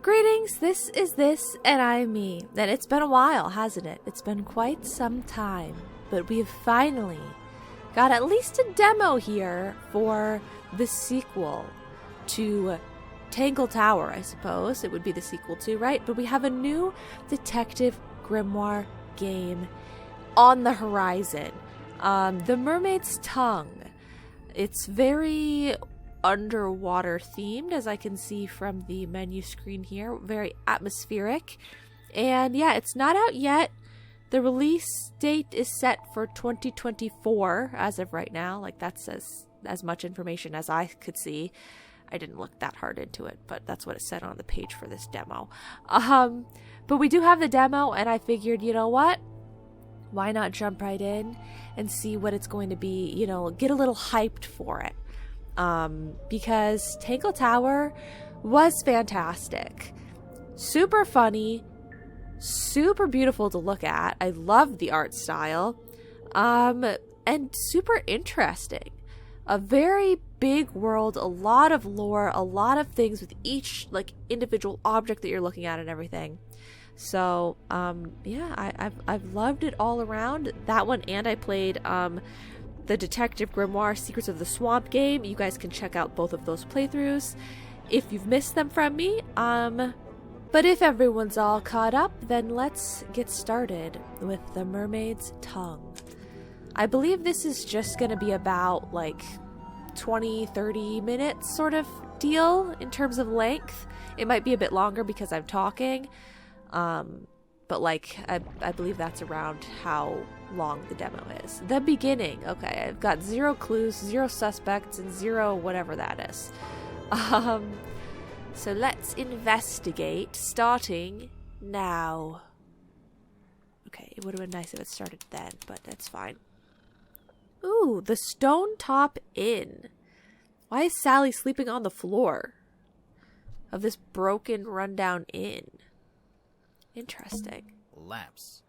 Greetings, this is This, and I'm me. And it's been a while, hasn't it? It's been quite some time. But we've finally got at least a demo here for the sequel to Tangle Tower, I suppose. It would be the sequel to, right? But we have a new Detective Grimoire game on the horizon. The Mermaid's Tongue. It's very underwater themed, as I can see from the menu screen here. Very atmospheric. And yeah, it's not out yet. The release date is set for 2024 as of right now. Like, that's as much information as I could see. I didn't look that hard into it, but that's what it said on the page for this demo. But we do have the demo, and I figured, you know what? Why not jump right in and see what it's going to be, you know, get a little hyped for it. Because Tangle Tower was fantastic. Super funny, super beautiful to look at. I love the art style. And super interesting. A very big world, a lot of lore, a lot of things with each like individual object that you're looking at and everything. So, yeah, I've loved it all around. That one, and I played the Detective Grimoire Secrets of the Swamp game. You guys can check out both of those playthroughs if you've missed them from me. But if everyone's all caught up, then let's get started with the Mermaid's Tongue. I believe this is just going to be about like 20-30 minutes sort of deal in terms of length. It might be a bit longer because I'm talking. But like, I believe that's around how long the demo is. The beginning. Okay, I've got 0 clues, 0 suspects, and 0 whatever that is. So let's investigate, starting now. Okay, it would have been nice if it started then, but that's fine. Ooh, the Stone Top Inn. Why is Sally sleeping on the floor of this broken, rundown inn? Interesting. Lamps.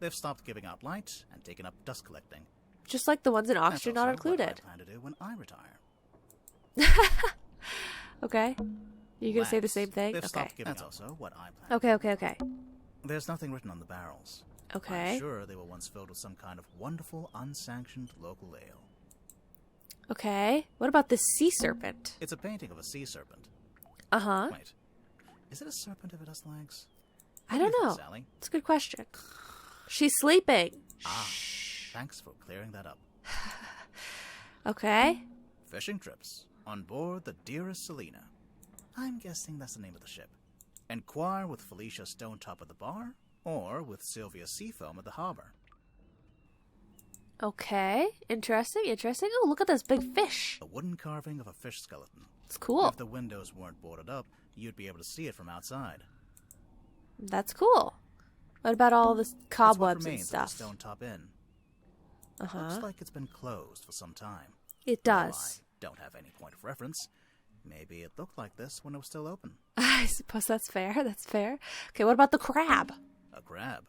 They've stopped giving out light and taken up dust collecting. Just like the ones in Oxygen not included. What I plan to do when I retire. Okay. You're going to say the same thing? They've okay. stopped giving That's also what I plan. Okay. There's nothing written on the barrels. Okay. I'm sure they were once filled with some kind of wonderful, unsanctioned local ale. Okay. What about the sea serpent? It's a painting of a sea serpent. Uh-huh. Wait. Is it a serpent if it has legs? I don't know. Sally? It's a good question. She's sleeping. Shh. Thanks for clearing that up. Okay. Fishing trips. On board the Dearest Selena. I'm guessing that's the name of the ship. Enquire with Felicia Stonetop at the bar, or with Sylvia Seafoam at the harbor. Okay. Interesting. Oh, look at this big fish. A wooden carving of a fish skeleton. It's cool. If the windows weren't boarded up, you'd be able to see it from outside. That's cool. What about all this cobwebs and stuff? Of the Stonetop Inn. Uh-huh. Looks like it's been closed for some time. It does. Well, I don't have any point of reference. Maybe it looked like this when it was still open. I suppose that's fair. Okay, what about the crab? A crab?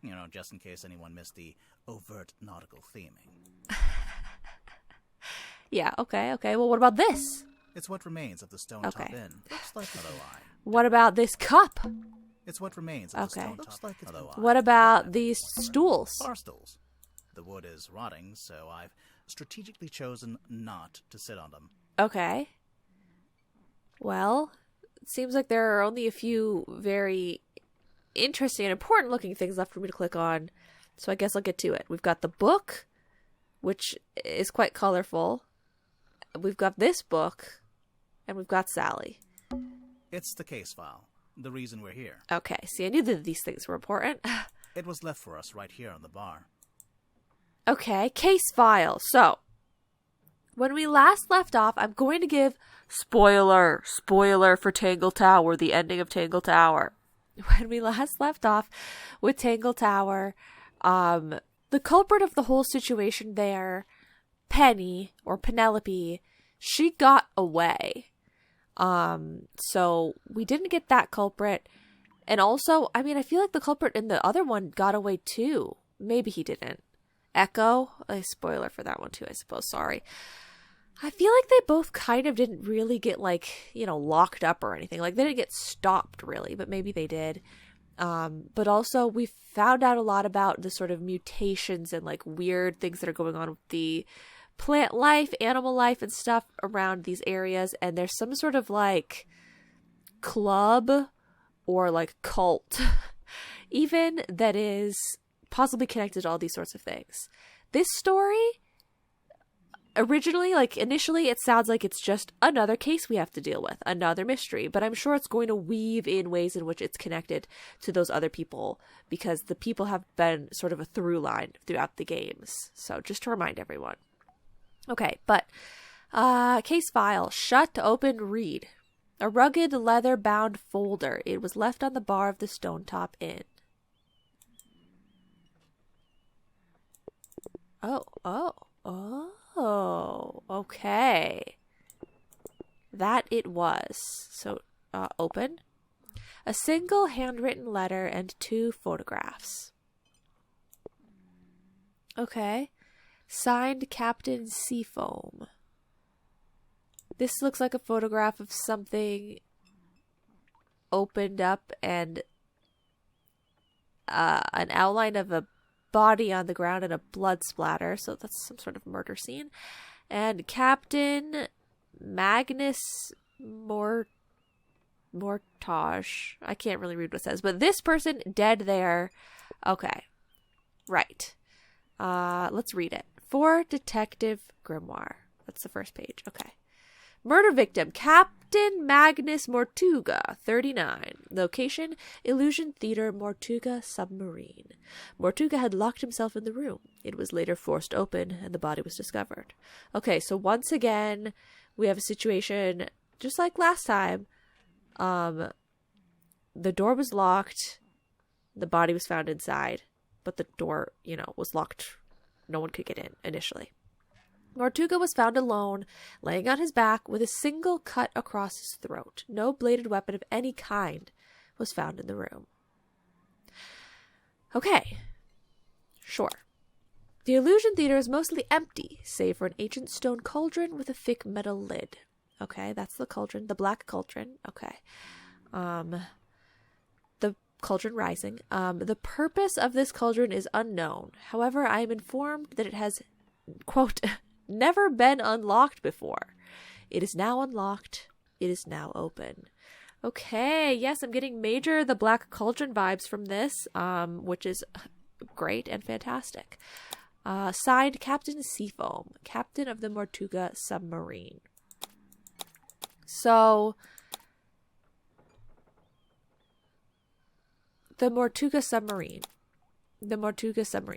You know, just in case anyone missed the overt nautical theming. Yeah, okay. Well, what about this? It's what remains of the Stonetop Inn. Looks like another line. What about this cup? It's what remains of the Stonetop. Looks like another line. What about these stools? Bar stools. The wood is rotting, so I've strategically chosen not to sit on them. Okay. Well, it seems like there are only a few very interesting and important looking things left for me to click on. So I guess I'll get to it. We've got the book, which is quite colorful. We've got this book, and we've got Sally. It's the case file. The reason we're here. Okay, see, I knew that these things were important. It was left for us right here on the bar. Okay, case file. So, when we last left off, I'm going to give spoiler for Tangle Tower, the ending of Tangle Tower. When we last left off with Tangle Tower, the culprit of the whole situation there, Penny, or Penelope, she got away. So we didn't get that culprit. And also, I mean, I feel like the culprit in the other one got away too. Maybe he didn't. Echo? A spoiler for that one too, I suppose. Sorry. I feel like they both kind of didn't really get, like, you know, locked up or anything. Like, they didn't get stopped, really, but maybe they did. But also, we found out a lot about the sort of mutations and, like, weird things that are going on with the plant life, animal life, and stuff around these areas. And there's some sort of, like, club or, like, cult, even, that is possibly connected to all these sorts of things. This story, originally, like, initially, it sounds like it's just another case we have to deal with, another mystery, but I'm sure it's going to weave in ways in which it's connected to those other people, because the people have been sort of a through line throughout the games. So just to remind everyone. Okay, but case file, shut, open, read. A rugged leather-bound folder. It was left on the bar of the Stonetop Inn. Oh, okay. That it was. So, open. A single handwritten letter and 2 photographs. Okay. Signed Captain Seafoam. This looks like a photograph of something opened up and an outline of a body on the ground and a blood splatter. So that's some sort of murder scene. And Captain Magnus Mortage. I can't really read what it says, but this person dead there. Okay. Right. Let's read it. For Detective Grimoire. That's the first page. Okay. Murder victim, Captain Magnus Mortuga, 39. Location, Illusion Theater, Mortuga Submarine. Mortuga had locked himself in the room. It was later forced open, and the body was discovered. Okay, so once again, we have a situation, just like last time. The door was locked. The body was found inside. But the door, was locked. No one could get in initially. Mortuga was found alone, laying on his back with a single cut across his throat. No bladed weapon of any kind was found in the room. Okay. Sure. The Illusion Theater is mostly empty, save for an ancient stone cauldron with a thick metal lid. Okay, that's the cauldron. The black cauldron. Okay. The cauldron rising. The purpose of this cauldron is unknown. However, I am informed that it has, quote, never been unlocked before. It is now unlocked. It is now open. Okay, yes, I'm getting major The Black Cauldron vibes from this, which is great and fantastic. Signed Captain Seafoam, captain of the Mortuga submarine. So, the Mortuga submarine.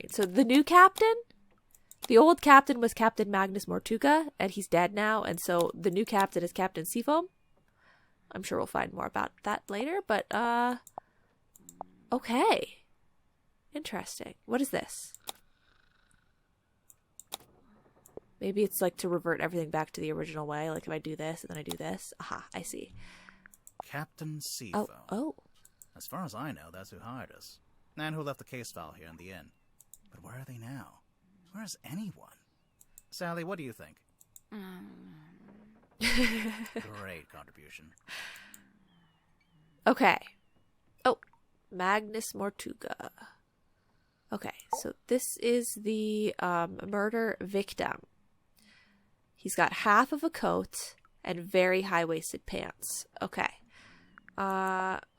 So, the new captain? The old captain was Captain Magnus Mortuga, and he's dead now, and so the new captain is Captain Seafoam. I'm sure we'll find more about that later, but, okay. Interesting. What is this? Maybe it's like to revert everything back to the original way, like if I do this and then I do this. Aha, I see. Captain Seafoam. Oh. As far as I know, that's who hired us, and who left the case file here in the inn. But where are they now? Where's anyone? Sally, what do you think? Great contribution. Okay. Oh, Magnus Mortuga. Okay, so this is the murder victim. He's got half of a coat and very high-waisted pants. Okay.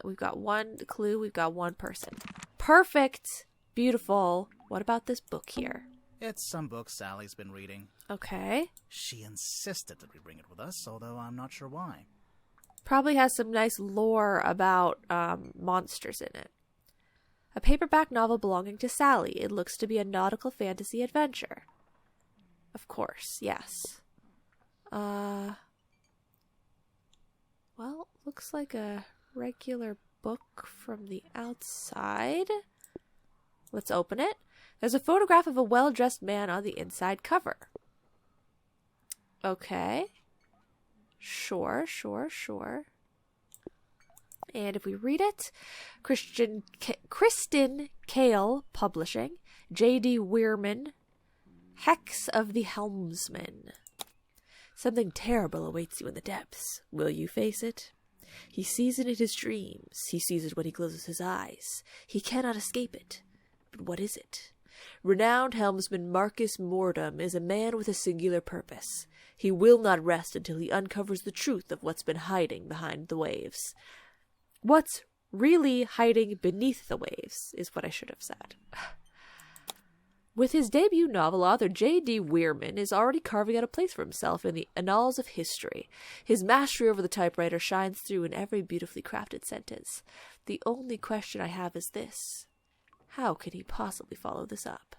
We've got one clue. We've got one person. Perfect. Beautiful. What about this book here? It's some book Sally's been reading. Okay. She insisted that we bring it with us, although I'm not sure why. Probably has some nice lore about monsters in it. A paperback novel belonging to Sally. It looks to be a nautical fantasy adventure. Of course, yes. Well, looks like a regular book from the outside. Let's open it. There's a photograph of a well-dressed man on the inside cover. Okay. Sure. And if we read it, Kristen Kale Publishing, J.D. Weirman, Hex of the Helmsman. Something terrible awaits you in the depths. Will you face it? He sees it in his dreams. He sees it when he closes his eyes. He cannot escape it. But what is it? Renowned helmsman Marcus Mordum is a man with a singular purpose. He will not rest until he uncovers the truth of what's been hiding behind the waves. What's really hiding beneath the waves is what I should have said. With his debut novel, author J.D. Weirman is already carving out a place for himself in the annals of history. His mastery over the typewriter shines through in every beautifully crafted sentence. The only question I have is this. How can he possibly follow this up?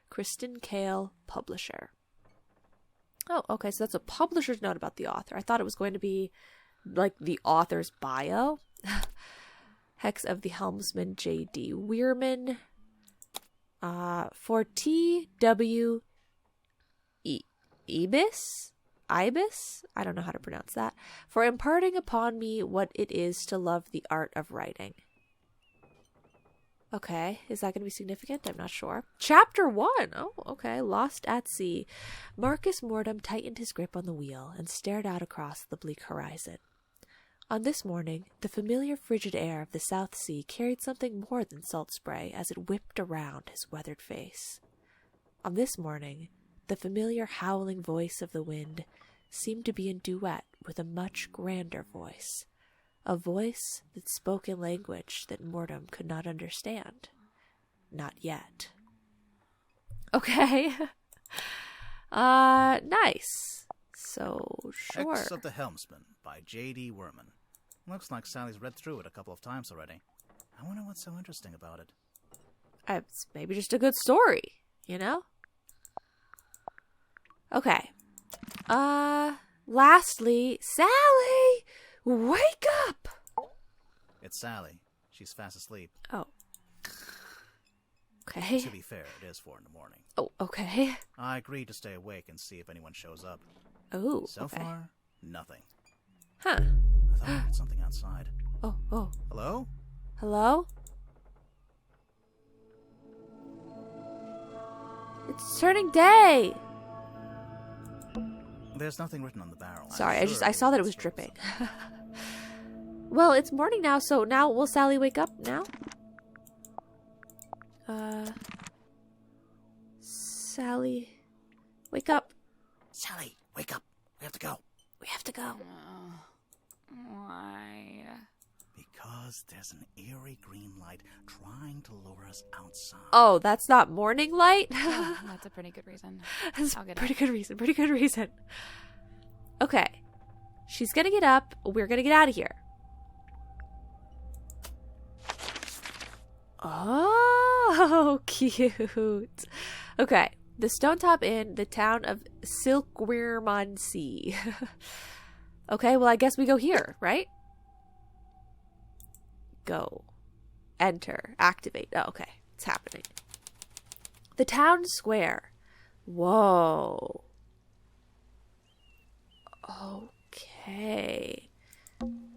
Kristen Kale, publisher. Oh, okay, so that's a publisher's note about the author. I thought it was going to be like the author's bio. Hex of the Helmsman J.D. Weirman. For T.W. Ibis? I don't know how to pronounce that. For imparting upon me what it is to love the art of writing. Okay, is that going to be significant? I'm not sure. Chapter 1. Oh, okay. Lost at Sea. Marcus Mordum tightened his grip on the wheel and stared out across the bleak horizon. On this morning, the familiar frigid air of the South Sea carried something more than salt spray as it whipped around his weathered face. On this morning, the familiar howling voice of the wind seemed to be in duet with a much grander voice, a voice that spoke in language that Mordum could not understand. Not yet. Okay. Nice. So, sure. Hex of the Helmsman by J.D. Weirman. Looks like Sally's read through it a couple of times already. I wonder what's so interesting about it. It's maybe just a good story, you know? Okay. Lastly, Sally! Wake up! It's Sally. She's fast asleep. Oh. Okay. To be fair, it is 4 in the morning. Oh, okay. I agreed to stay awake and see if anyone shows up. Oh, So okay. far, nothing. Huh. I thought I heard something outside. Oh. Hello? Hello? It's turning day! There's nothing written on the barrel. Sorry, I'm sure I saw that it was dripping. Well, it's morning now, so now will Sally wake up now? Sally, wake up. Sally, wake up. We have to go. We have to go. Why? Because there's an eerie green light trying to lure us outside. Oh, that's not morning light? Oh, that's a pretty good reason. That's I'll get pretty up. good reason. Okay. She's gonna get up. We're gonna get out of here. Oh, cute. Okay. The Stone Top Inn, the town of Silkweirmonsea. Okay, well, I guess we go here, right? Go. Enter. Activate. Oh, okay. It's happening. The town square. Whoa. Okay.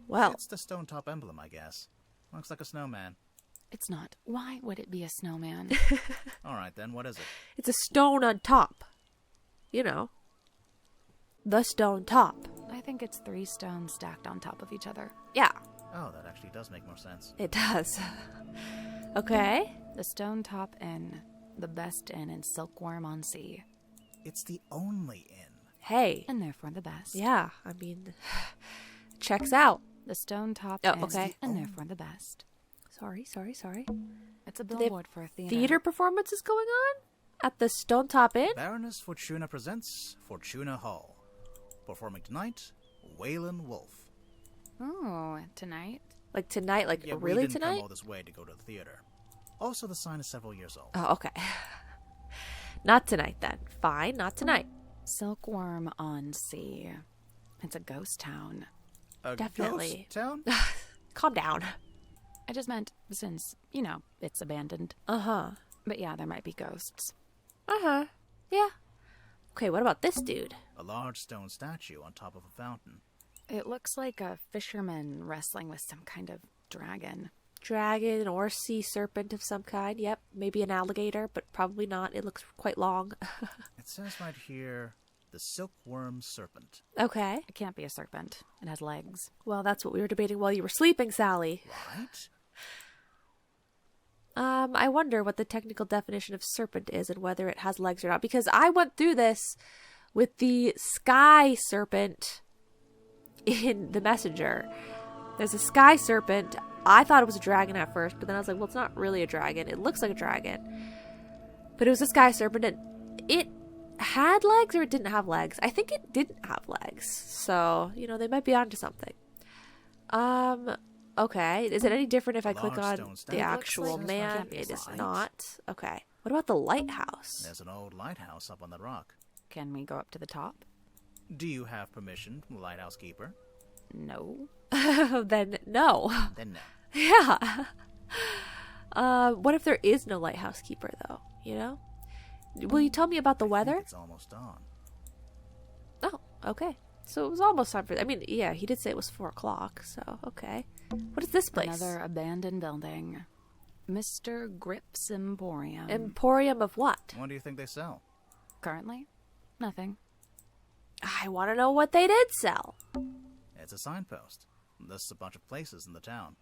Well. It's the stone top emblem, I guess. Looks like a snowman. It's not. Why would it be a snowman? Alright then, what is it? It's a stone on top. You know. The stone top. I think it's 3 stones stacked on top of each other. Yeah, Oh, that actually does make more sense. it does. Okay. The Stone Top Inn, the best inn in Silkweirmonsea, It's the only inn. Hey. and therefore the best. Yeah, I mean, checks out. The Stone Top Oh, Inn, okay. and therefore the best. Sorry. It's a they have billboard for a theater. Theater performances going on at the Stone Top Inn? Baroness Fortuna presents Fortuna Hall. Performing tonight, Waylon Wolf. Oh, tonight? Like tonight? Like Yeah, we really didn't come tonight? all this way to go to the theater. Also, the sign is several years old. Oh, okay. Not tonight then. Fine, not tonight. Silkweirmonsea. It's a ghost town. A Definitely. ghost town? Calm down. I just meant since, it's abandoned. Uh-huh. But yeah, there might be ghosts. Uh-huh. Yeah. Okay, what about this dude? A large stone statue on top of a fountain. It looks like a fisherman wrestling with some kind of dragon. Dragon or sea serpent of some kind. Yep. Maybe an alligator, but probably not. It looks quite long. It says right here, The silkworm serpent. Okay. It can't be a serpent. It has legs. Well, that's what we were debating while you were sleeping, Sally. Right? I wonder what the technical definition of serpent is and whether it has legs or not. Because I went through this with the sky serpent in the messenger. There's a sky serpent. I thought it was a dragon at first, but then I was like, well, it's not really a dragon. It looks like a dragon. But it was a sky serpent, and it had legs or it didn't have legs. I think it didn't have legs. So, they might be onto something. Okay. Is it any different if I click on the actual man? It is not. Okay. What about the lighthouse? There's an old lighthouse up on the rock. Can we go up to the top? Do you have permission from the lighthouse keeper? No. Then no. Then no. Yeah. What if there is no lighthouse keeper, though? Will you tell me about the weather? It's almost dawn. Oh, okay. So it was almost time for... yeah, he did say it was 4 o'clock, so okay. What is this place? Another abandoned building. Mr. Grip's Emporium. Emporium of what? What do you think they sell? Currently, nothing. I want to know what they did sell. It's a signpost. Lists a bunch of places in the town.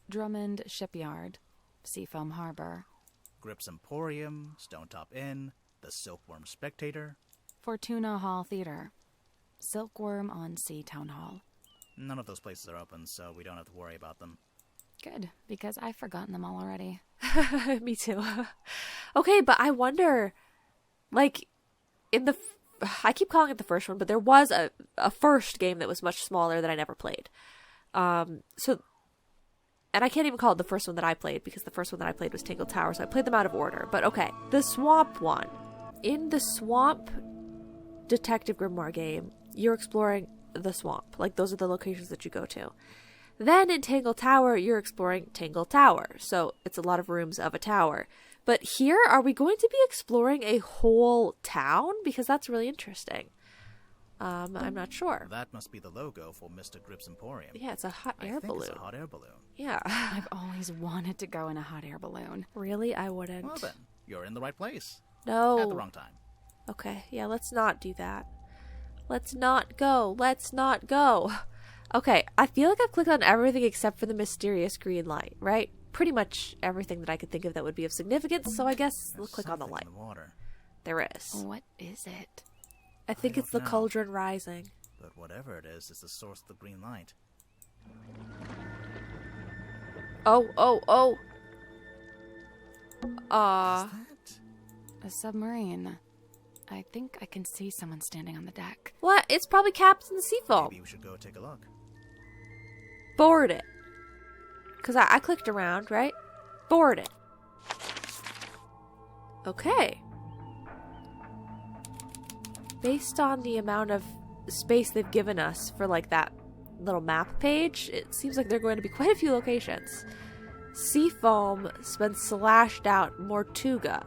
Drummond Shipyard. Seafoam Harbor. Grip's Emporium, Stonetop Inn, the Silkworm Spectator. Fortuna Hall Theater. Silkworm on Sea Town Hall. None of those places are open, so we don't have to worry about them. Good, because I've forgotten them all already. Me too. Okay, but I wonder, I keep calling it the first one, but there was a first game that was much smaller that I never played. And I can't even call it the first one that I played, because the first one that I played was Tangled Tower, so I played them out of order. But okay, the Swamp one. In the Swamp Detective Grimoire game, you're exploring the swamp. Those are the locations that you go to. Then in Tangled Tower, you're exploring Tangled Tower. So it's a lot of rooms of a tower. But here, are we going to be exploring a whole town? Because that's really interesting. I'm not sure. That must be the logo for Mr. Grip's Emporium. Yeah, it's a hot air balloon. It's a hot air balloon. Yeah. I've always wanted to go in a hot air balloon. Really? I wouldn't. Well then, you're in the right place. No. At the wrong time. Okay, yeah, let's not do that. Let's not go. Let's not go. Okay, I feel like I've clicked on everything except for the mysterious green light, right? Pretty much everything that I could think of that would be of significance, so I guess we'll click on the light. In the water. There is. What is it? I think it's the don't know. cauldron rising. But whatever it is the source of the green light. Oh. What's that? A submarine. I think I can see someone standing on the deck. What? It's probably Captain Seafoam. Maybe we should go take a look. Board it. Because I clicked around, right? Board it. Okay. Based on the amount of space they've given us for that little map page, it seems like there are going to be quite a few locations. Seafoam's been slashed out Mortuga.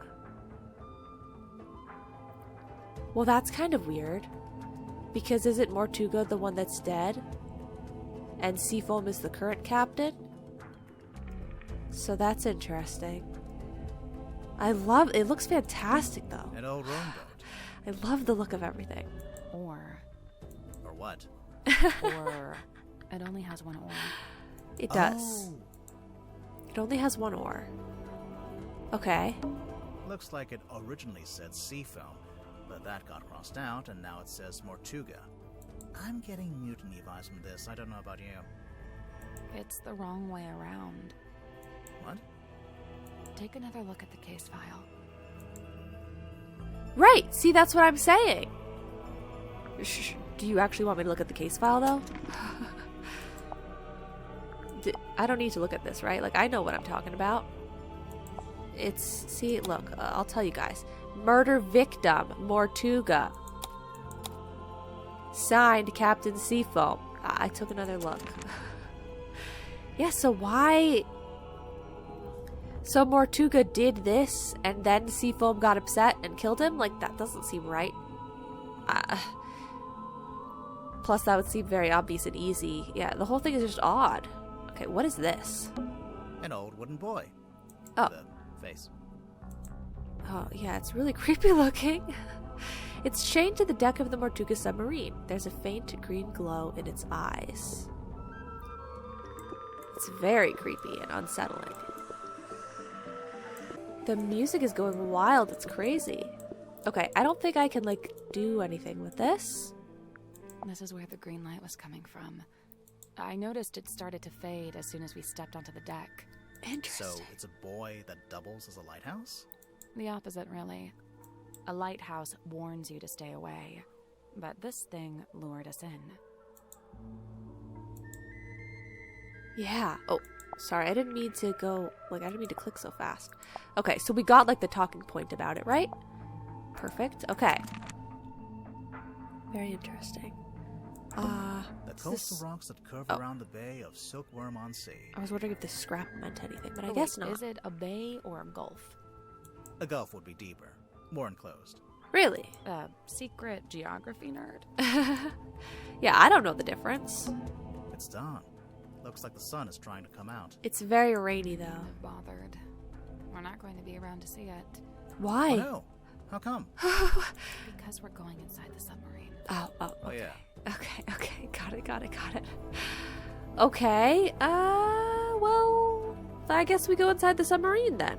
Well, that's kind of weird. Because isn't Mortuga the one that's dead? And Seafoam is the current captain? So that's interesting. It looks fantastic though. An old rowing boat. I love the look of everything. Or what? Or it only has one oar. It does. Oh. It only has one oar. Okay. Looks like it originally said Seafoam, but that got crossed out, and now it says Mortuga. I'm getting mutiny vibes from this. I don't know about you. It's the wrong way around. What? Take another look at the case file. Right. See, that's what I'm saying. Do you actually want me to look at the case file, though? I don't need to look at this, right? I know what I'm talking about. See, look, I'll tell you guys. Murder victim, Mortuga. Signed, Captain Seafoam. I took another look. Yeah, so why... So Mortuga did this, and then Seafoam got upset and killed him? That doesn't seem right. Plus, that would seem very obvious and easy. Yeah, the whole thing is just odd. Okay, what is this? An old wooden boy. Oh. The face. Oh, yeah, it's really creepy looking. It's chained to the deck of the Mortuga submarine. There's a faint green glow in its eyes. It's very creepy and unsettling. The music is going wild. It's crazy. Okay, I don't think I can, like, do anything with this. This is where the green light was coming from. I noticed it started to fade as soon as we stepped onto the deck. Interesting. So it's a buoy that doubles as a lighthouse? The opposite, really. A lighthouse warns you to stay away, but this thing lured us in. Yeah. Oh, sorry. I didn't mean to go, like, I didn't mean to click so fast. Okay, so we got, like, the talking point about it, right? Perfect. Okay. Very interesting. The coastal rocks that curve around the bay of Silkworm on Sea. I was wondering if this scrap meant anything, but I Wait, guess not. Is it a bay or a gulf? A gulf would be deeper, more enclosed. Really? A secret geography nerd? Yeah, I don't know the difference. It's dawn. Looks like the sun is trying to come out. It's very rainy, though. Kind of bothered. We're not going to be around to see it. Why? Oh no. How come? Because we're going inside the submarine. Oh, Oh okay. yeah. Okay. Got it. Okay, well, I guess we go inside the submarine then.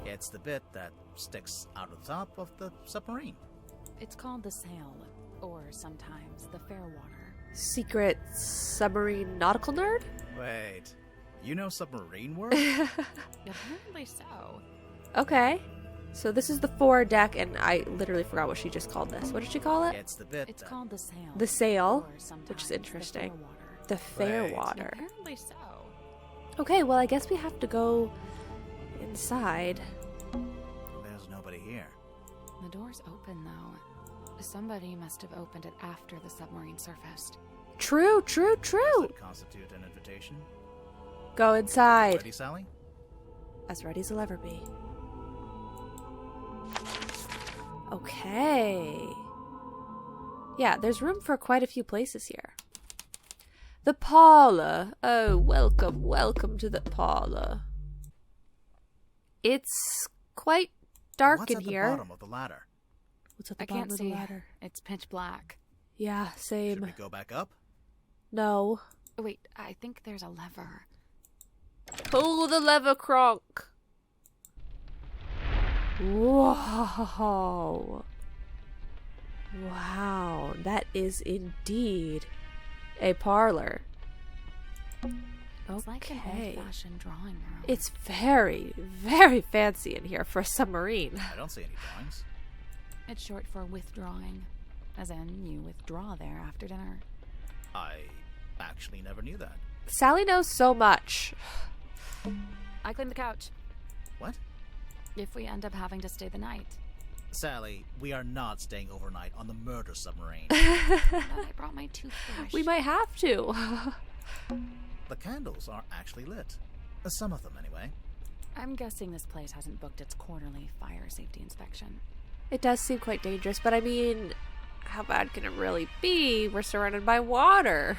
It's the bit that sticks out of the top of the submarine. It's called the sail, or sometimes the fair water. Secret submarine nautical nerd? Wait. You know submarine words? Apparently so. Okay. So this is the foredeck, and I literally forgot what she just called this. What did she call it? It's the bit It's that... called the sail. The sail, or sometimes which is the interesting. fair water. The fair Right. water. Apparently so. Okay, well, I guess we have to go inside. There's nobody here. The door's open, though. Somebody must have opened it after the submarine surfaced. True. Does that constitute an invitation? Go inside. Ready, Sally? As ready as I'll ever be. Okay. Yeah, there's room for quite a few places here. The parlor. Oh, welcome to the parlor. It's quite dark What's in at here. the bottom of the ladder? What's at the I bottom can't of the see. ladder? It's pitch black. Yeah, Should same. we go back up? No. Wait, I think there's a lever. Pull the lever, Kronk. Whoa. Wow, that is indeed a parlor. It's like an Okay. old-fashioned drawing room. It's very, very fancy in here for a submarine. I don't see any drawings. It's short for withdrawing, as in you withdraw there after dinner. I actually never knew that. Sally knows so much. I cleaned the couch. What? If we end up having to stay the night. Sally, we are not staying overnight on the murder submarine. But I brought my toothbrush. We might have to. The candles are actually lit. Some of them, anyway. I'm guessing this place hasn't booked its quarterly fire safety inspection. It does seem quite dangerous, but I mean, how bad can it really be? We're surrounded by water.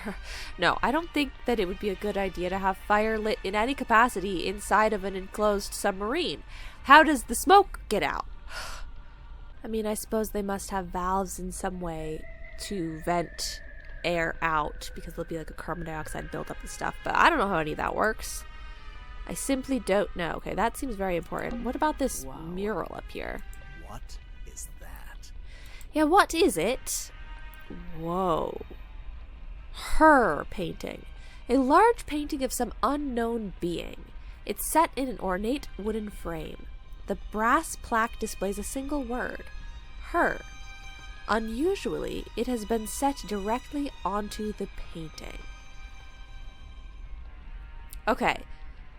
No, I don't think that it would be a good idea to have fire lit in any capacity inside of an enclosed submarine. How does the smoke get out? I mean, I suppose they must have valves in some way to vent air out, because there'll be like a carbon dioxide buildup and stuff, but I don't know how any of that works. I simply don't know. Okay, that seems very important. What about this mural up here? What is that? Yeah, what is it? Whoa. Her painting. A large painting of some unknown being. It's set in an ornate wooden frame. The brass plaque displays a single word. Her. Unusually, it has been set directly onto the painting. Okay,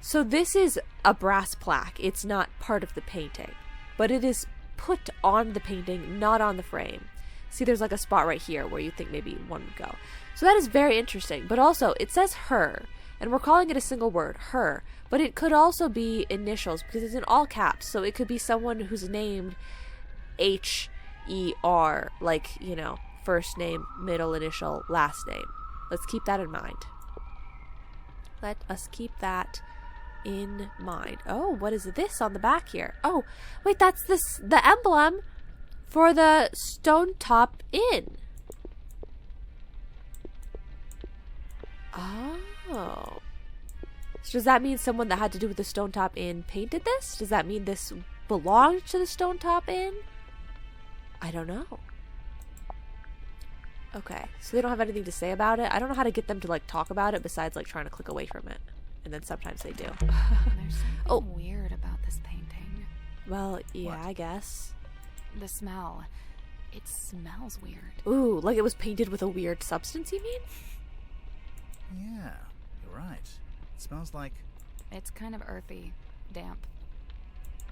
so this is a brass plaque. It's not part of the painting, but it is put on the painting, not on the frame. See, there's like a spot right here where you think maybe one would go. So that is very interesting, but also it says her, and we're calling it a single word, her, but it could also be initials because it's in all caps, so it could be someone who's named H-E-R, like, you know, first name, middle initial, last name. Let's keep that in mind. Let us keep that in mind. Oh, what is this on the back here? Oh, wait, that's the emblem For the Stone Top Inn. Oh. So does that mean someone that had to do with the Stone Top Inn painted this? Does that mean this belonged to the Stone Top Inn? I don't know. Okay, so they don't have anything to say about it. I don't know how to get them to like talk about it besides like trying to click away from it. And then sometimes they do. There's something weird about this painting. Well, yeah, What? I guess. The smell. It smells weird. Ooh, like it was painted with a weird substance, you mean? Yeah, you're right. It smells like, It's kind of earthy, damp.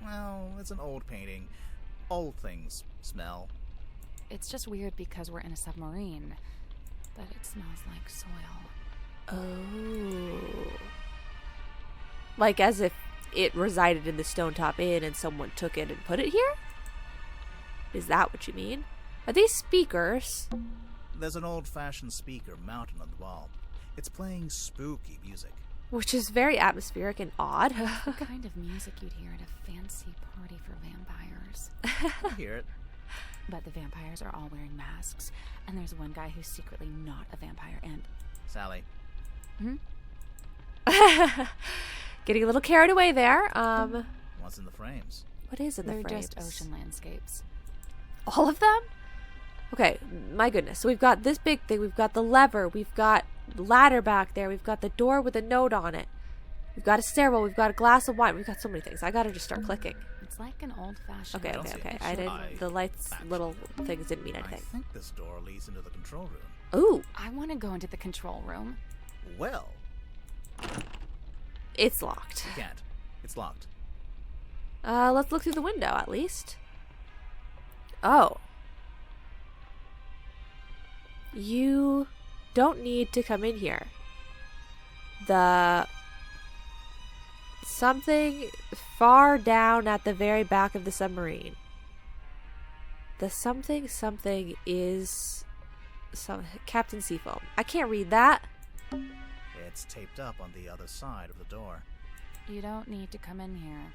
well, it's an old painting. Old things smell. It's just weird because we're in a submarine, but it smells like soil. Oh. Like as if it resided in the Stone Top Inn and someone took it and put it here? Is that what you mean? Are these speakers? There's an old-fashioned speaker mounted on the wall. It's playing spooky music. Which is very atmospheric and odd. The kind of music you'd hear at a fancy party for vampires. I hear it. But the vampires are all wearing masks, and there's one guy who's secretly not a vampire, and... Sally. Getting a little carried away there. What's in the frames? What is in the They're frames? just ocean landscapes. All of them? Okay, my goodness. So we've got this big thing. We've got the lever. We've got the ladder back there. We've got the door with a note on it. We've got a stairwell. We've got a glass of wine. We've got so many things. I gotta just start clicking. It's like an old-fashioned... Okay, don't okay, see okay. it. I didn't. The lights, little things didn't mean I anything. think this door leads into the control room. Ooh, I want to go into the control room. Well, it's locked. you can't. It's locked. Let's look through the window at least. Oh. You don't need to come in here. The something far down at the very back of the submarine. The something is some Captain Seafoam. I can't read that. It's taped up on the other side of the door. You don't need to come in here.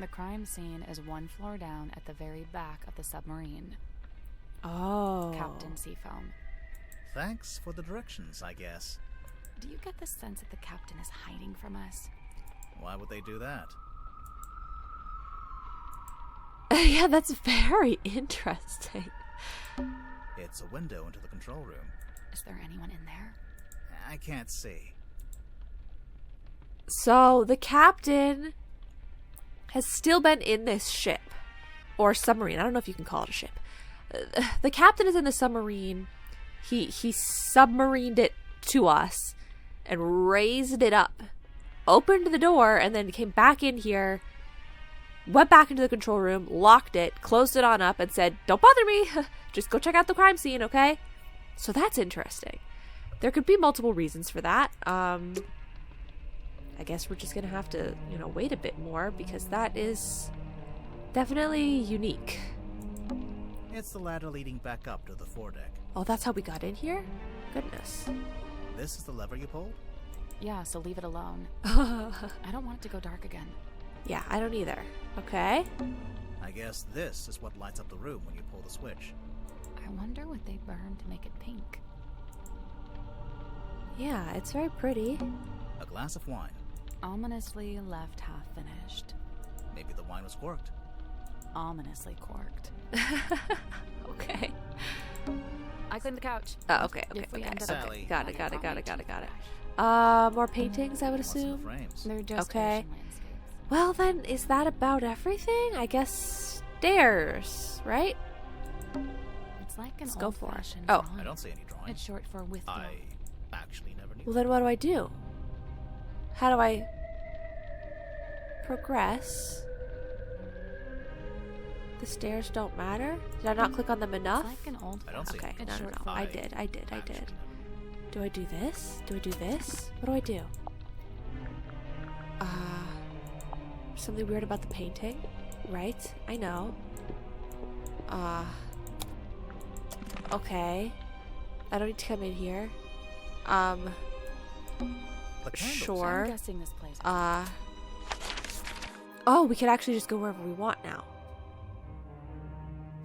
The crime scene is one floor down at the very back of the submarine. Oh. Captain Seafoam. Thanks for the directions, I guess. Do you get the sense that the captain is hiding from us? Why would they do that? Yeah, that's very interesting. It's a window into the control room. Is there anyone in there? I can't see. So the captain has still been in this ship or submarine. I don't know if you can call it a ship. The captain is in the submarine. He submarined it to us and raised it up, opened the door, and then came back in here, went back into the control room, locked it, closed it on up, and said, "Don't bother me. Just go check out the crime scene, okay?" So that's interesting. There could be multiple reasons for that. I guess we're just gonna have to, wait a bit more because that is definitely unique. It's the ladder leading back up to the foredeck. Oh, that's how we got in here? Goodness. This is the lever you pulled? Yeah, so leave it alone. I don't want it to go dark again. Yeah, I don't either. Okay. I guess this is what lights up the room when you pull the switch. I wonder what they burned to make it pink. Yeah, it's very pretty. A glass of wine. Ominously left half finished. Maybe the wine was corked. Ominously corked. Okay. I cleaned the couch. Oh, okay. If we ended up- Sally. Got it. More paintings, I would What's in the assume. frames? They're just Okay. ocean landscapes. Well, then, is that about everything? I guess stairs, right? It's like an Let's go for it. old-fashioned Oh. drawing. I don't see any drawing. It's short for with I actually never knew. Well, then what do I do? How do I progress? The stairs don't matter? Did I not click on them enough? It's like an old. I don't see Okay, any It's no, short no, for I with. did. Actually never Do I do this? Do I do this? What do I do? Something weird about the painting, right? I know. Okay. I don't need to come in here. The candles. Sure. I'm guessing this place. Oh, we can actually just go wherever we want now.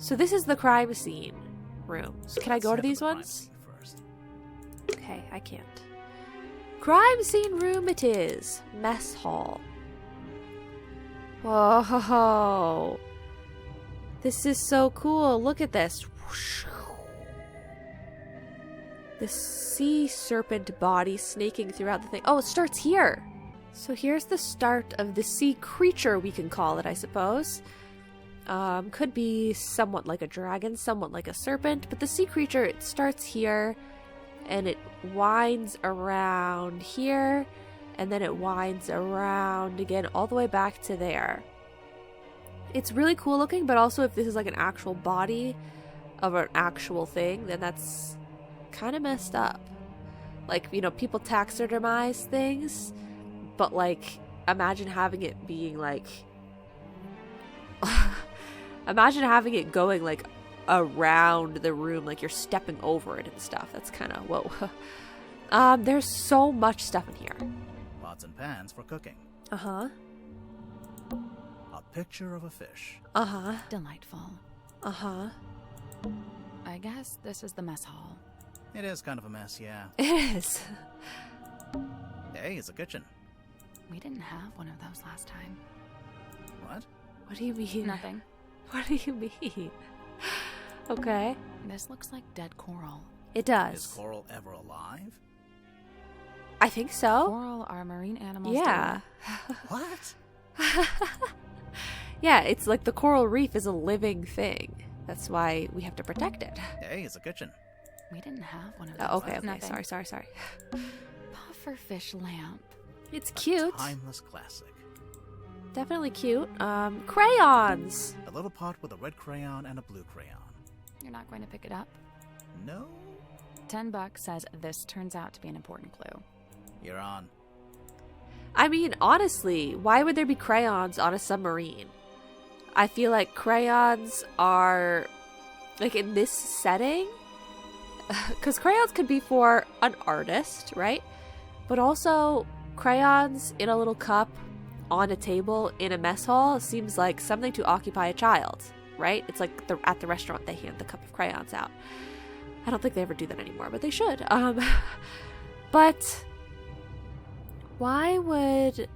So this is the crime scene room. So can I go to Let's these head the crime ones? scene first. Okay, I can't. Crime scene room it is. Mess hall. Whoa. This is so cool. Look at this. The sea serpent body snaking throughout the thing. Oh, it starts here. So here's the start of the sea creature, we can call it, I suppose. Could be somewhat like a dragon, somewhat like a serpent, but the sea creature, it starts here, and it winds around here, and then it winds around again all the way back to there. It's really cool looking, but also if this is like an actual body of an actual thing, then that's kind of messed up. Like, you know, people taxidermize things, but like, imagine having it being like... imagine having it going like around the room, like you're stepping over it and stuff. That's kind of, whoa. There's so much stuff in here. Pots and pans for cooking. Uh-huh. A picture of a fish. Uh-huh. Delightful. Uh-huh. I guess this is the mess hall. It is kind of a mess, yeah. It is. Hey, it's a kitchen. We didn't have one of those last time. What? What do you mean? Nothing. What do you mean? Okay. This looks like dead coral. It does. Is coral ever alive? I think so. Coral are marine animals. Yeah. What? Yeah, it's like the coral reef is a living thing. That's why we have to protect it. Hey, it's a kitchen. We didn't have one of those. Oh, okay, last okay. Nothing. Sorry. Pufferfish lamp. It's A cute. timeless classic. Definitely cute. Crayons. A little pot with a red crayon and a blue crayon. You're not going to pick it up? No? $10 says this turns out to be an important clue. You're on. I mean, honestly, why would there be crayons on a submarine? I feel like crayons are, like, in this setting, because crayons could be for an artist, right? But also, crayons in a little cup on a table in a mess hall seems like something to occupy a child, right? It's like at the restaurant they hand the cup of crayons out. I don't think they ever do that anymore, but they should. But why would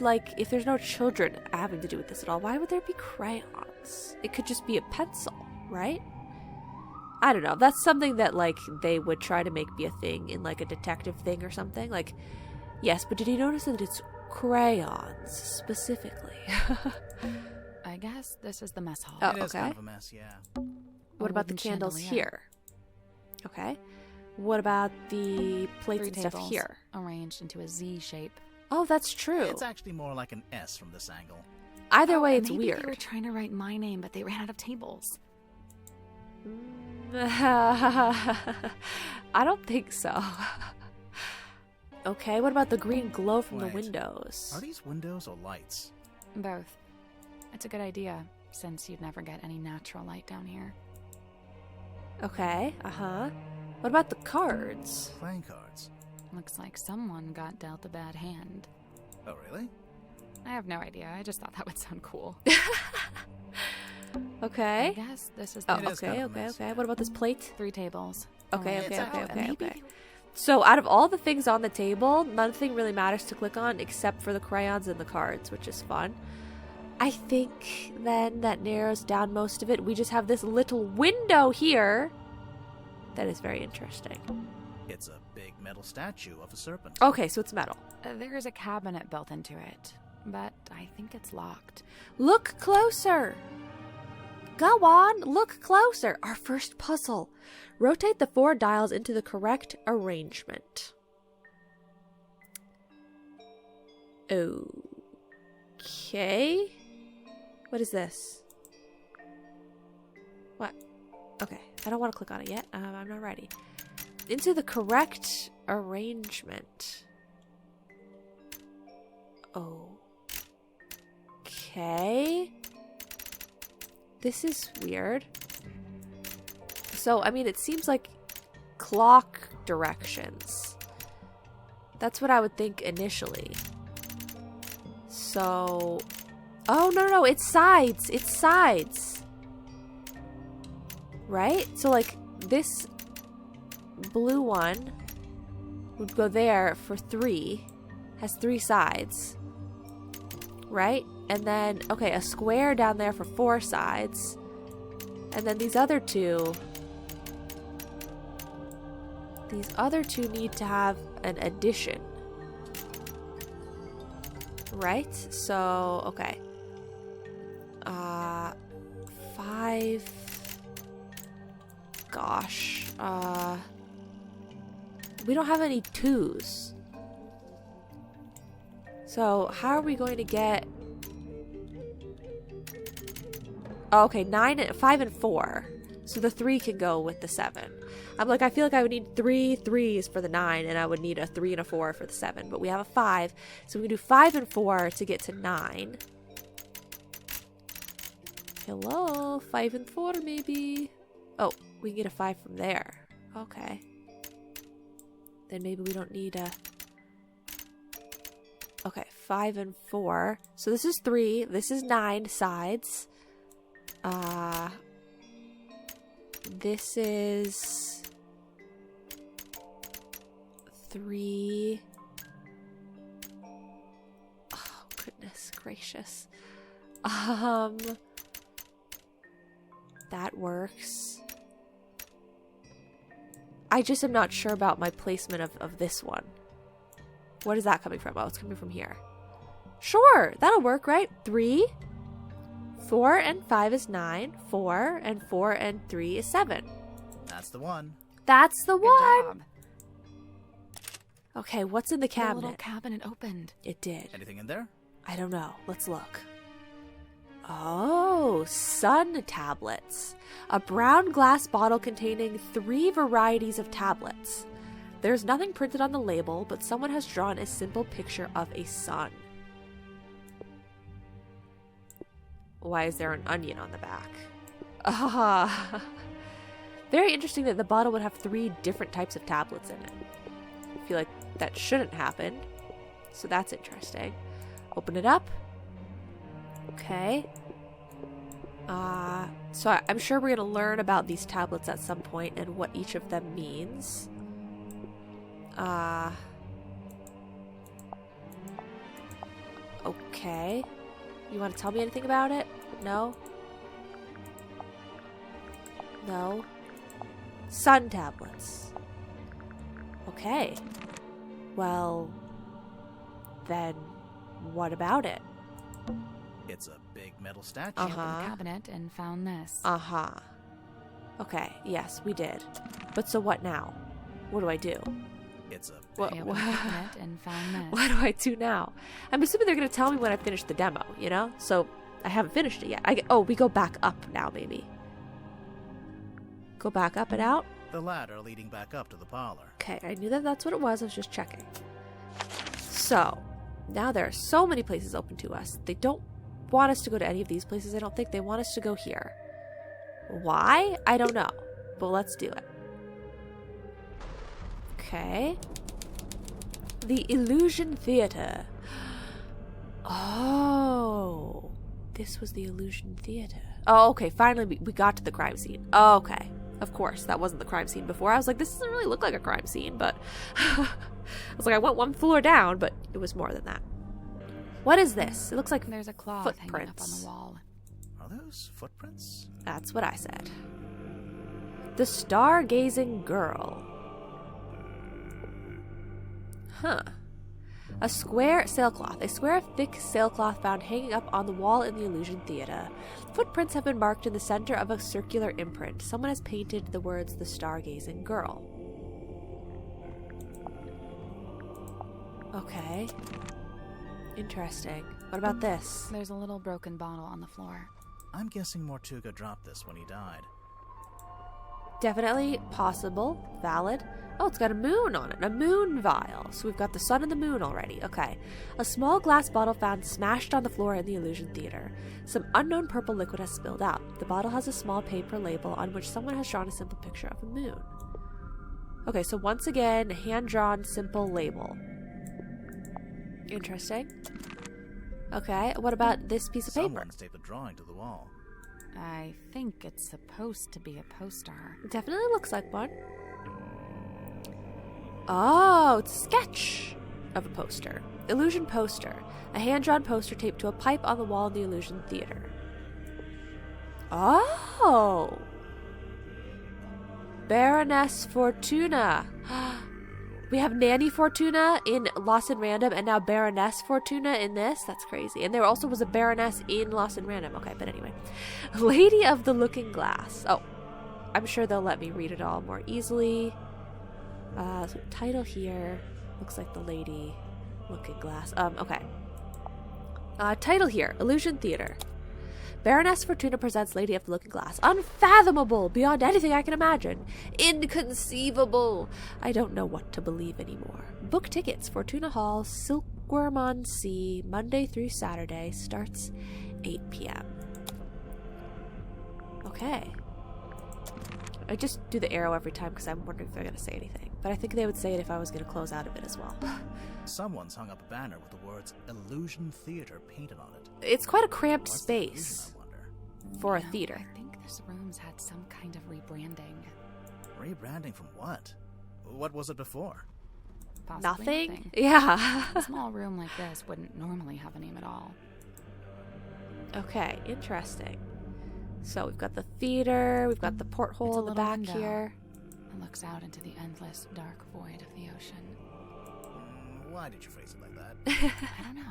like, if there's no children having to do with this at all, why would there be crayons? It could just be a pencil, right? I don't know. That's something that, like, they would try to make be a thing in, like, a detective thing or something. Like, yes, but did you notice that it's crayons specifically? I guess this is the mess hall. Oh, It is okay. kind of a mess, yeah. What about the wooden candles chandelier. here? Okay. What about the plates 3 and stuff tables here? arranged into a Z shape. Oh, that's true. It's actually more like an S from this angle. Either way, and it's maybe weird. They were trying to write my name, but they ran out of tables. I don't think so. Okay, what about the green glow from the Wait. windows? Are these windows or lights? Both. It's a good idea, since you'd never get any natural light down here. Okay, What about the cards? Playing cards. Looks like someone got dealt a bad hand. Oh, really? I have no idea. I just thought that would sound cool. I Okay. guess this is Oh, the It is kind okay, of a okay, mess, okay. yeah. What about this plate? 3 tables. Okay, arranged- okay, okay, okay, maybe okay. So out of all the things on the table, nothing really matters to click on except for the crayons and the cards, which is fun. I think then that narrows down most of it. We just have this little window here that is very interesting. It's a big metal statue of a serpent. Okay, so it's metal. There is a cabinet built into it, but I think it's locked. Look closer. Go on, look closer. Our first puzzle. Rotate the 4 dials into the correct arrangement. Okay. What is this? What? Okay, I don't want to click on it yet. I'm not ready. Into the correct arrangement. Okay. This is weird. So, I mean, it seems like clock directions. That's what I would think initially. So... Oh, no, it's sides. It's sides. Right? So, like, this blue one would go there for 3. Has 3 sides. Right? And then, okay, a square down there for 4 sides. And then these other two need to have an addition. Right? So, okay. 5. Gosh. We don't have any 2s. So, how are we going to get... Oh, okay, 5 and 4. So the 3 can go with the 7. I'm like, I feel like I would need 3 3s for the 9, and I would need a 3 and a 4 for the 7. But we have a 5, so we can do 5 and 4 to get to 9. Hello, 5 and 4 maybe. Oh, we can get a 5 from there. Okay. Then maybe we don't need a... Okay, 5 and 4. So this is 3. This is 9 sides. This is 3. Oh, goodness gracious. That works. I just am not sure about my placement of this one. What is that coming from? Oh, it's coming from here. Sure, that'll work, right? 3. 4 and 5 is 9. 4 and 4 and 3 is 7. That's the one. That's the Good one. job. Okay, what's in the The cabinet? little cabinet opened. It did. Anything in there? I don't know. Let's look. Oh, sun tablets. A brown glass bottle containing 3 varieties of tablets. There's nothing printed on the label, but someone has drawn a simple picture of a sun. Why is there an onion on the back? Very interesting that the bottle would have 3 different types of tablets in it. I feel like that shouldn't happen. So that's interesting. Open it up. Okay. So I'm sure we're going to learn about these tablets at some point and what each of them means. Okay. You want to tell me anything about it? No? No? Sun tablets. Okay. Well, then what about it? It's a big metal statue. She opened the cabinet and found this. Okay, yes, we did. But so what now? What do I do? It's a What, She opened the cabinet and found this. what do I do now? I'm assuming they're going to tell me when I finish the demo, you know? So I haven't finished it yet. Oh, we go back up now, maybe. Go back up and out? the ladder leading back up to the parlor. Okay, I knew that that's what it was. I was just checking. So, now there are so many places open to us. They don't want us to go to any of these places. I don't think they want us to go here. Why? I don't know. But let's do it. Okay. The Illusion Theater. Oh. This was the Illusion Theater. Oh, okay. Finally, we got to the crime scene. Oh, okay. Of course, that wasn't the crime scene before. I was like, this doesn't really look like a crime scene, but... I was like, I went one floor down, but it was more than that. What is this? It looks like There's a cloth hanging up on footprints. the wall. Are those footprints? That's what I said. The Stargazing Girl. Huh. A square sailcloth. A square of thick sailcloth found hanging up on the wall in the Illusion Theater. Footprints have been marked in the center of a circular imprint. Someone has painted the words, The Stargazing Girl. Okay. Interesting. What about this? There's a little broken bottle on the floor. I'm guessing Mortuga dropped this when he died. Definitely possible. Valid. Oh, it's got a moon on it. A moon vial. So we've got the sun and the moon already. Okay. A small glass bottle found smashed on the floor in the Illusion Theater. Some unknown purple liquid has spilled out. The bottle has a small paper label on which someone has drawn a simple picture of a moon. Okay, so once again, hand-drawn simple label. Interesting. Okay, what about this piece of paper? Someone's taped a drawing to the wall. I think it's supposed to be a poster. It definitely looks like one. Oh, it's a sketch of a poster. Illusion poster. A hand-drawn poster taped to a pipe on the wall in the Illusion Theater. Oh! Baroness Fortuna. We have Nanny Fortuna in Lost in Random, and now Baroness Fortuna in this. That's crazy. And there also was a Baroness in Lost in Random. Okay, but anyway. Lady of the Looking Glass. Oh, I'm sure they'll let me read it all more easily. So title here. Looks like the Lady Looking Glass. Okay. Title here. Illusion Theater. Baroness Fortuna presents Lady of the Looking Glass. Unfathomable, beyond anything I can imagine. Inconceivable. I don't know what to believe anymore. Book tickets, Fortuna Hall, Silkworm on Sea, Monday through Saturday, starts 8 p.m. Okay. I just do the arrow every time because I'm wondering if they're going to say anything. But I think they would say it if I was going to close out of it as well. Someone's hung up a banner with the words Illusion Theater painted on it. It's quite a cramped What's the space illusion, I wonder? for a theater. I think this room's had some kind of rebranding. Rebranding from what? What was it before? Possibly Nothing? Yeah. A small room like this wouldn't normally have a name at all. Okay, interesting. So we've got the theater, we've got the porthole It's a in the little back window. here. It looks out into the endless, dark void of the ocean. Why did you phrase it like that? I don't know.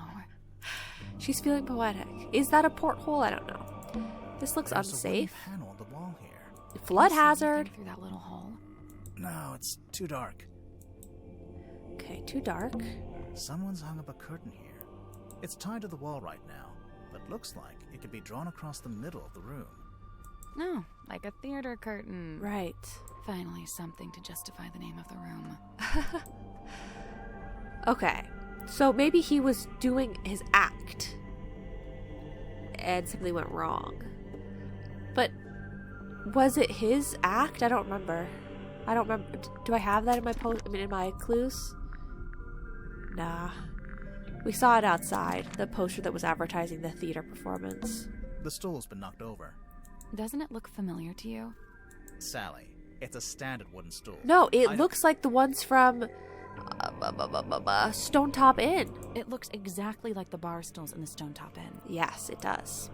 She's feeling poetic. Is that a porthole? I don't know. This looks There's unsafe. a wooden panel on the wall here. Flood Can you see hazard. anything through that little hole? No, it's too dark. Okay, too dark. Someone's hung up a curtain here. It's tied to the wall right now, but looks like it could be drawn across the middle of the room. No, like a theater curtain. Right. Finally, something to justify the name of the room. Okay. So maybe he was doing his act and something went wrong. But was it his act? I don't remember. Do I have that in my in my clues? Nah. We saw it outside, the poster that was advertising the theater performance. The stool's been knocked over. Doesn't it look familiar to you? Sally, it's a standard wooden stool. No, it I looks like the ones from Stone Top Inn. It looks exactly like the bar stools in the Stone Top Inn. Yes, it does.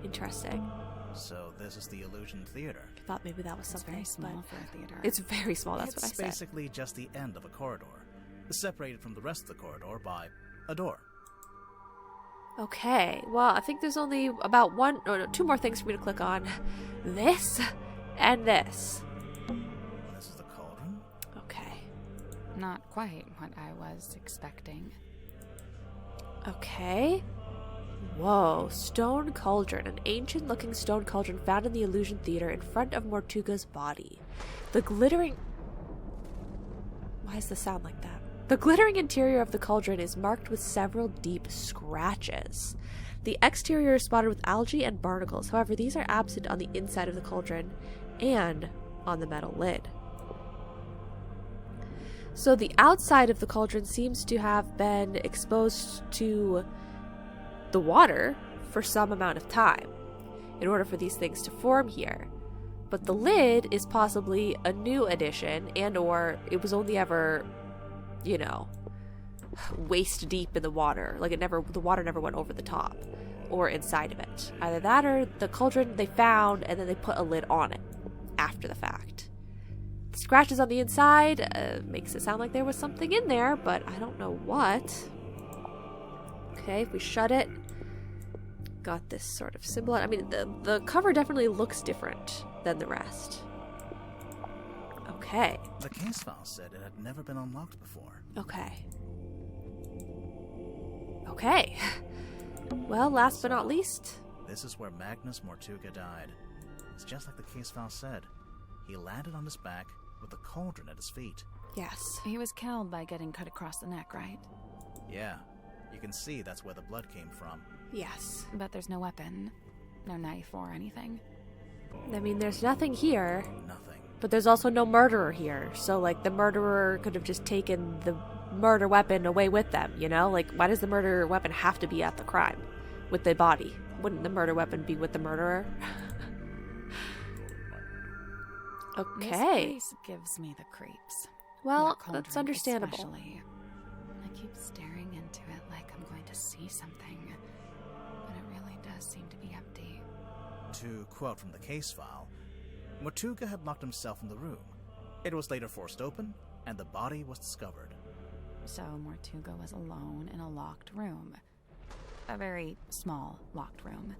Interesting. So this is the Illusion Theater. I thought maybe that was It's something. very small but for a theater. It's very small, that's It's what I said. basically just the end of a corridor, separated from the rest of the corridor by a door. Okay, well, I think there's only about two more things for me to click on. This and this. This is the cauldron? Okay. Not quite what I was expecting. Okay. Whoa, stone cauldron. An ancient-looking stone cauldron found in the Illusion Theater in front of Mortuga's body. The glittering... Why does the sound like that? The glittering interior of the cauldron is marked with several deep scratches. The exterior is spotted with algae and barnacles. However, these are absent on the inside of the cauldron and on the metal lid. So the outside of the cauldron seems to have been exposed to the water for some amount of time in order for these things to form here. But the lid is possibly a new addition, and or it was only ever, waist deep in the water. Like the water never went over the top or inside of it. Either that or the cauldron they found and then they put a lid on it after the fact. The scratches on the inside makes it sound like there was something in there, but I don't know what. Okay, if we shut it, got this sort of symbol. I mean, the cover definitely looks different than the rest. Okay. The case file said it had never been unlocked before. Okay. Okay. Well, last but not least. This is where Magnus Mortuga died. It's just like the case file said. He landed on his back with a cauldron at his feet. Yes. He was killed by getting cut across the neck, right? Yeah, you can see that's where the blood came from. Yes. But there's no weapon, no knife or anything. I mean, there's nothing here, Nothing. but there's also no murderer here. So, the murderer could have just taken the murder weapon away with them, why does the murder weapon have to be at the crime with the body? Wouldn't the murder weapon be with the murderer? Okay. This place gives me the creeps. Well, That cauldron that's understandable. especially. I keep staring into it like I'm going to see something, but it really does seem to be empty. To quote from the case file, Mortuga had locked himself in the room. It was later forced open, and the body was discovered. So Mortuga was alone in a locked room. A very small locked room.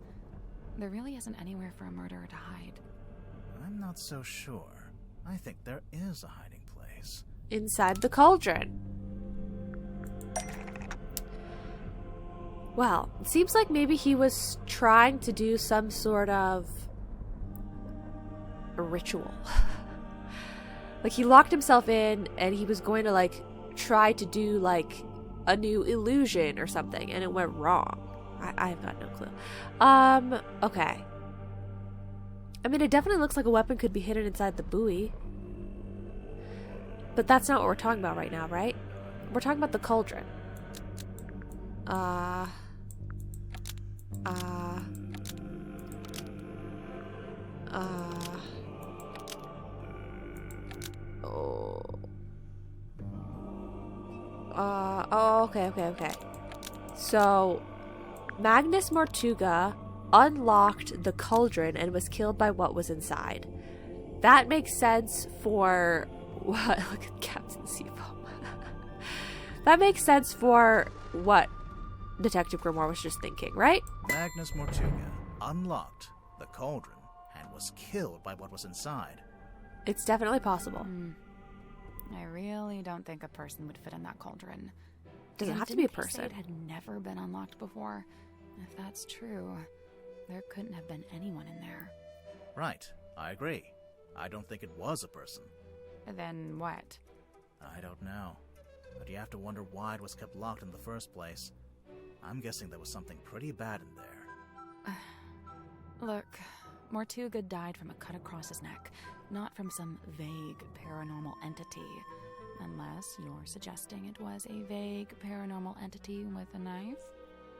There really isn't anywhere for a murderer to hide. I'm not so sure. I think there is a hiding place. Inside the cauldron. Well, it seems like maybe he was trying to do some sort of a ritual. Like, he locked himself in and he was going to, like, try to do, like, a new illusion or something, and it went wrong. I've got no clue. Okay. I mean, it definitely looks like a weapon could be hidden inside the buoy. But that's not what we're talking about right now, right? We're talking about the cauldron. Okay. So, Magnus Mortuga unlocked the cauldron and was killed by what was inside. That makes sense for what? Look at Captain Seafoam. That makes sense for what Detective Grimoire was just thinking, right? Magnus Mortuga unlocked the cauldron and was killed by what was inside. It's definitely possible. I really don't think a person would fit in that cauldron. Doesn't And have to be a didn't they say person. It had never been unlocked before. If that's true, there couldn't have been anyone in there. Right, I agree. I don't think it was a person. Then what? I don't know. But you have to wonder why it was kept locked in the first place. I'm guessing there was something pretty bad in there. Look, Mortuga died from a cut across his neck, not from some vague paranormal entity. Unless you're suggesting it was a vague paranormal entity with a knife?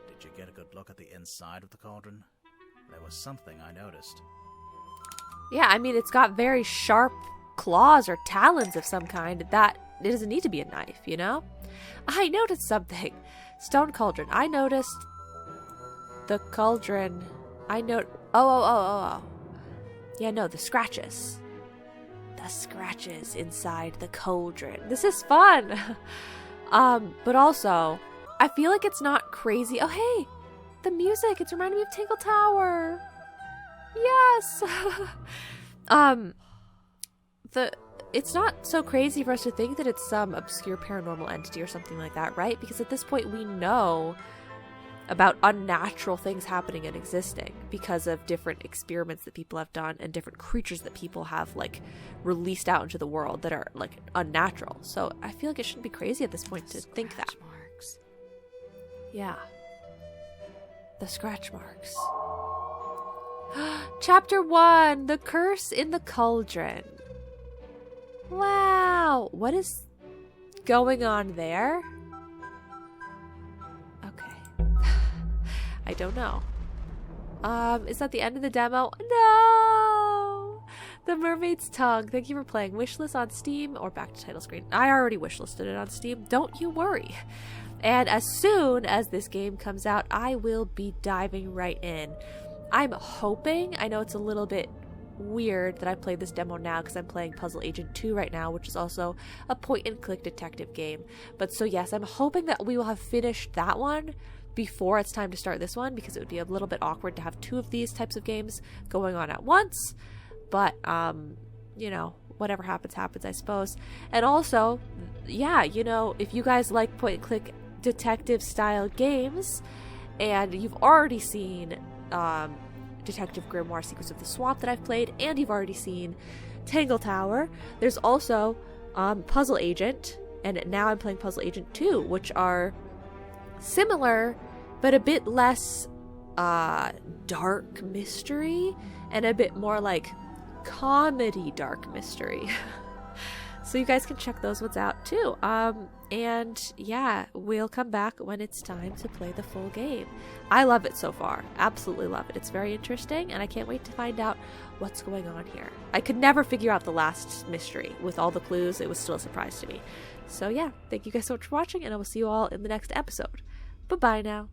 Did you get a good look at the inside of the cauldron? There was something I noticed. Yeah, I mean, it's got very sharp claws or talons of some kind. That it doesn't need to be a knife, you know? I noticed something. Stone cauldron. I noticed the cauldron. Oh. Yeah, no, the scratches. The scratches inside the cauldron. This is fun. But also, I feel like it's not crazy. Oh, hey, the music. It's reminding me of Tingle Tower. Yes. It's not so crazy for us to think that it's some obscure paranormal entity or something like that, right? Because at this point we know about unnatural things happening and existing because of different experiments that people have done and different creatures that people have, like, released out into the world that are, like, unnatural. So I feel like it shouldn't be crazy at this point to think that. Scratch marks. Yeah. The scratch marks. Chapter 1, The Curse in the Cauldron. Wow. What is going on there? Okay. I don't know. Is that the end of the demo? No! The Mermaid's Tongue. Thank you for playing. Wishlist on Steam or back to title screen. I already wishlisted it on Steam. Don't you worry. And as soon as this game comes out, I will be diving right in. I'm hoping, I know it's a little bit weird that I played this demo now because I'm playing Puzzle Agent 2 right now, which is also a point-and-click detective game. But so yes, I'm hoping that we will have finished that one before it's time to start this one, because it would be a little bit awkward to have two of these types of games going on at once. But, you know, whatever happens, happens, I suppose. And also, yeah, you know, if you guys like point-and-click detective-style games, and you've already seen Detective Grimoire Secrets of the Swamp that I've played, and you've already seen Tangle Tower, there's also Puzzle Agent, and now I'm playing Puzzle Agent 2, which are similar, but a bit less dark mystery, and a bit more like comedy dark mystery. So you guys can check those ones out too. And yeah, we'll come back when it's time to play the full game. I love it so far. Absolutely love it. It's very interesting, and I can't wait to find out what's going on here. I could never figure out the last mystery with all the clues. It was still a surprise to me. So yeah, thank you guys so much for watching, and I will see you all in the next episode. Bye-bye now.